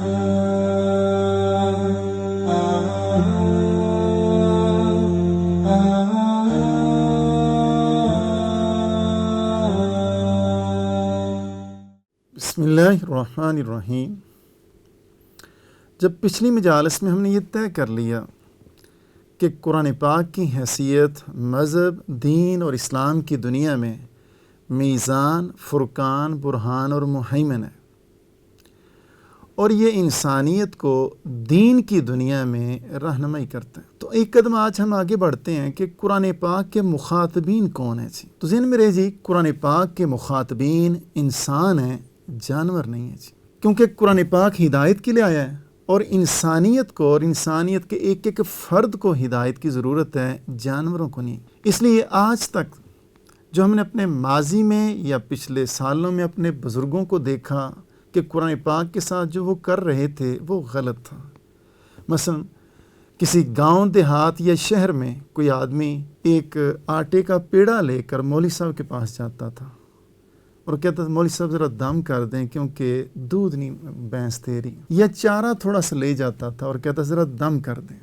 بسم اللہ الرحمن الرحیم۔ جب پچھلی مجالس میں ہم نے یہ طے کر لیا کہ قرآن پاک کی حیثیت مذہب، دین اور اسلام کی دنیا میں میزان، فرقان، برہان اور مہیمن ہے، اور یہ انسانیت کو دین کی دنیا میں رہنمائی کرتا ہے، تو ایک قدم آج ہم آگے بڑھتے ہیں کہ قرآن پاک کے مخاطبین کون ہیں جی۔ تو ذہن میں رہے جی، قرآن پاک کے مخاطبین انسان ہیں، جانور نہیں ہیں جی، کیونکہ قرآن پاک ہدایت کے لیے آیا ہے، اور انسانیت کو اور انسانیت کے ایک ایک فرد کو ہدایت کی ضرورت ہے، جانوروں کو نہیں۔ اس لیے آج تک جو ہم نے اپنے ماضی میں یا پچھلے سالوں میں اپنے بزرگوں کو دیکھا کہ قرآن پاک کے ساتھ جو وہ کر رہے تھے وہ غلط تھا۔ مثلا کسی گاؤں دیہات یا شہر میں کوئی آدمی ایک آٹے کا پیڑا لے کر مولوی صاحب کے پاس جاتا تھا اور کہتا تھا مولوی صاحب ذرا دم کر دیں کیونکہ دودھ نہیں بھینس دے رہی، یا چارہ تھوڑا سا لے جاتا تھا اور کہتا ذرا دم کر دیں۔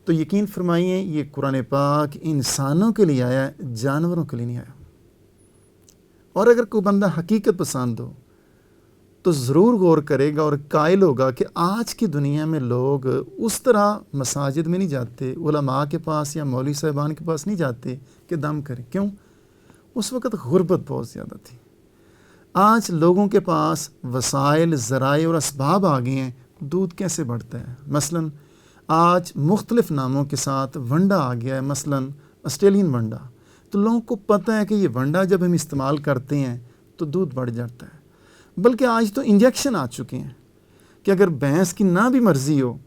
تو یقین فرمائیے یہ قرآن پاک انسانوں کے لیے آیا ہے، جانوروں کے لیے نہیں آیا۔ اور اگر کوئی بندہ حقیقت پسند ہو تو ضرور غور کرے گا اور قائل ہوگا کہ آج کی دنیا میں لوگ اس طرح مساجد میں نہیں جاتے، علماء کے پاس یا مولوی صاحبان کے پاس نہیں جاتے کہ دم کریں۔ کیوں؟ اس وقت غربت بہت زیادہ تھی۔ آج لوگوں کے پاس وسائل، ذرائع اور اسباب آ گئے ہیں، دودھ کیسے بڑھتا ہے؟ مثلا آج مختلف ناموں کے ساتھ ونڈا آ گیا ہے، مثلا آسٹریلین ونڈا، تو لوگوں کو پتہ ہے کہ یہ ونڈا جب ہم استعمال کرتے ہیں تو دودھ بڑھ جاتا ہے۔ بلکہ آج تو انجیکشن آ چکے ہیں کہ اگر بھینس کی نہ بھی مرضی ہو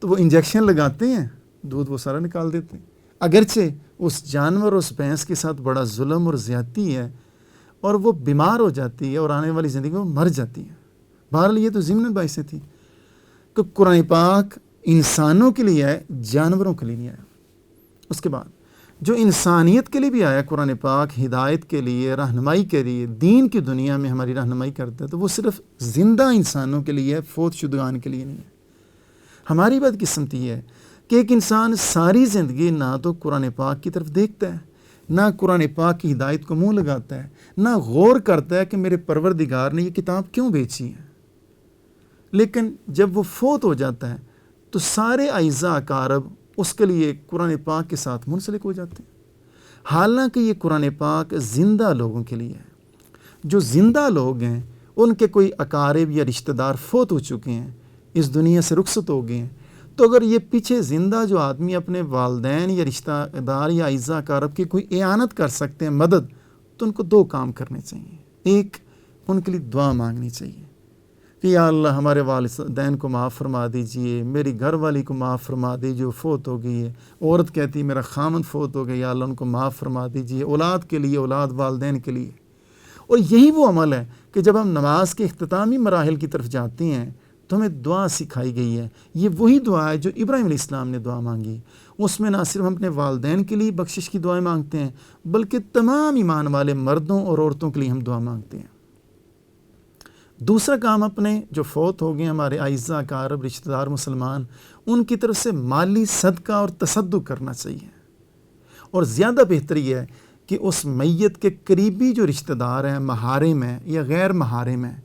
تو وہ انجیکشن لگاتے ہیں، دودھ وہ سارا نکال دیتے ہیں، اگرچہ اس جانور اس بھینس کے ساتھ بڑا ظلم اور زیادتی ہے اور وہ بیمار ہو جاتی ہے اور آنے والی زندگی میں مر جاتی ہے۔ بہرحال یہ تو ضمن باعثیں تھی کہ قرآن پاک انسانوں کے لیے ہے، جانوروں کے لیے نہیں آیا۔ اس کے بعد جو انسانیت کے لیے بھی آیا قرآن پاک، ہدایت کے لیے، رہنمائی کے لیے، دین کی دنیا میں ہماری رہنمائی کرتا ہے، تو وہ صرف زندہ انسانوں کے لیے ہے، فوت شدگان کے لیے نہیں ہے۔ ہماری بدقسمتی ہے کہ ایک انسان ساری زندگی نہ تو قرآن پاک کی طرف دیکھتا ہے، نہ قرآن پاک کی ہدایت کو منہ لگاتا ہے، نہ غور کرتا ہے کہ میرے پروردگار نے یہ کتاب کیوں بیچی ہے۔ لیکن جب وہ فوت ہو جاتا ہے تو سارے اعزاء اقارب اس کے لیے قرآن پاک کے ساتھ منسلک ہو جاتے ہیں، حالانکہ یہ قرآن پاک زندہ لوگوں کے لیے ہے۔ جو زندہ لوگ ہیں ان کے کوئی اقارب یا رشتہ دار فوت ہو چکے ہیں، اس دنیا سے رخصت ہو گئے ہیں، تو اگر یہ پیچھے زندہ جو آدمی اپنے والدین یا رشتہ دار یا اعزاء اقارب کی کوئی اعانت کر سکتے ہیں، مدد، تو ان کو دو کام کرنے چاہیے۔ ایک، ان کے لیے دعا مانگنی چاہیے کہ یا اللہ ہمارے والدین کو معاف فرما دیجئے، میری گھر والی کو معاف فرما دیجئے جو فوت ہو گئی ہے۔ عورت کہتی ہے میرا خامن فوت ہو گیا، یا اللہ ان کو معاف فرما دیجئے۔ اولاد کے لیے، اولاد والدین کے لیے۔ اور یہی وہ عمل ہے کہ جب ہم نماز کے اختتامی مراحل کی طرف جاتے ہیں تو ہمیں دعا سکھائی گئی ہے۔ یہ وہی دعا ہے جو ابراہیم علیہ السلام نے دعا مانگی۔ اس میں نہ صرف ہم اپنے والدین کے لیے بخشش کی دعائیں مانگتے ہیں، بلکہ تمام ایمان والے مردوں اور عورتوں کے لیے ہم دعا مانگتے ہیں۔ دوسرا کام، اپنے جو فوت ہو گئے ہمارے اعزاء اقارب، رشتہ دار مسلمان، ان کی طرف سے مالی صدقہ اور تصدق کرنا چاہیے۔ اور زیادہ بہتر یہ ہے کہ اس میت کے قریبی جو رشتہ دار ہیں، محارم ہیں یا غیر محارم ہیں،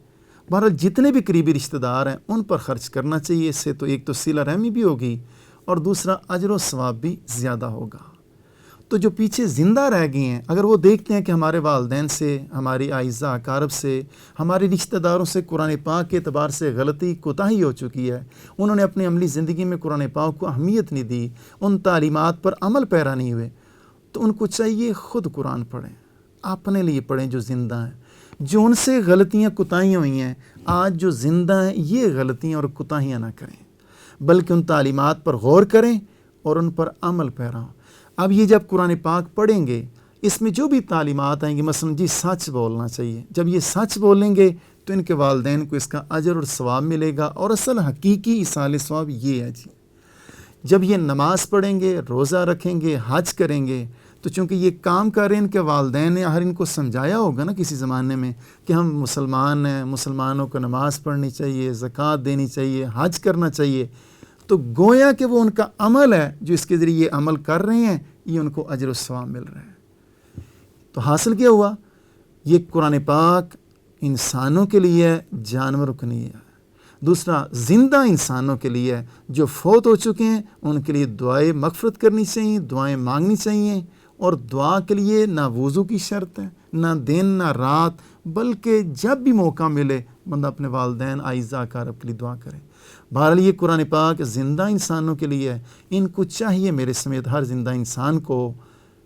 بہرحال جتنے بھی قریبی رشتہ دار ہیں ان پر خرچ کرنا چاہیے۔ اس سے تو ایک تو صلہ رحمی بھی ہوگی اور دوسرا اجر و ثواب بھی زیادہ ہوگا۔ تو جو پیچھے زندہ رہ گئے ہیں، اگر وہ دیکھتے ہیں کہ ہمارے والدین سے، ہماری اعزاء اقارب سے، ہمارے رشتہ داروں سے قرآن پاک کے اعتبار سے غلطی، کوتاہی ہو چکی ہے، انہوں نے اپنی عملی زندگی میں قرآن پاک کو اہمیت نہیں دی، ان تعلیمات پر عمل پیرا نہیں ہوئے، تو ان کو چاہیے خود قرآن پڑھیں، اپنے لیے پڑھیں جو زندہ ہیں۔ جو ان سے غلطیاں کوتاہیاں ہوئی ہیں، آج جو زندہ ہیں یہ غلطیاں اور کوتاہیاں نہ کریں، بلکہ ان تعلیمات پر غور کریں اور ان پر عمل پیرا ہوں۔ اب یہ جب قرآن پاک پڑھیں گے، اس میں جو بھی تعلیمات آئیں گی، مثلا جی سچ بولنا چاہیے، جب یہ سچ بولیں گے تو ان کے والدین کو اس کا اجر اور ثواب ملے گا، اور اصل حقیقی ایصال ثواب یہ ہے جی۔ جب یہ نماز پڑھیں گے، روزہ رکھیں گے، حج کریں گے، تو چونکہ یہ کام کر رہے ہیں ان کے والدین نے ہر ان کو سمجھایا ہوگا نا کسی زمانے میں کہ ہم مسلمان ہیں، مسلمانوں کو نماز پڑھنی چاہیے، زکوٰۃ دینی چاہیے، حج کرنا چاہیے، تو گویا کہ وہ ان کا عمل ہے جو اس کے ذریعے یہ عمل کر رہے ہیں، یہ ان کو اجر و ثواب مل رہا ہے۔ تو حاصل کیا ہوا؟ یہ قرآن پاک انسانوں کے لیے ہے، جانوروں کے لیے ہے۔ دوسرا زندہ انسانوں کے لیے ہے، جو فوت ہو چکے ہیں ان کے لیے دعائیں مغفرت کرنی چاہیے، دعائیں مانگنی چاہیے، اور دعا کے لیے نہ وضو کی شرط ہے، نہ دن نہ رات، بلکہ جب بھی موقع ملے بندہ اپنے والدین اعزاء اقارب کے لیے دعا کرے۔ بہرحال یہ قرآن پاک زندہ انسانوں کے لیے ہے۔ ان کو چاہیے، میرے سمیت ہر زندہ انسان کو،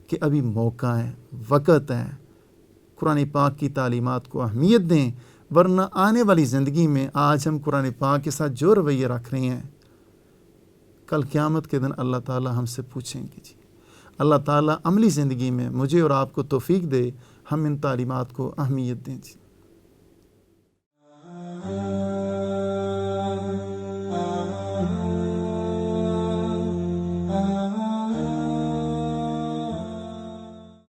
کہ ابھی موقع ہے، وقت ہے، قرآن پاک کی تعلیمات کو اہمیت دیں، ورنہ آنے والی زندگی میں آج ہم قرآن پاک کے ساتھ جو رویہ رکھ رہے ہیں، کل قیامت کے دن اللہ تعالیٰ ہم سے پوچھیں گے۔ جی اللہ تعالیٰ عملی زندگی میں مجھے اور آپ کو توفیق دے، ہم ان تعلیمات کو اہمیت دیں۔ جی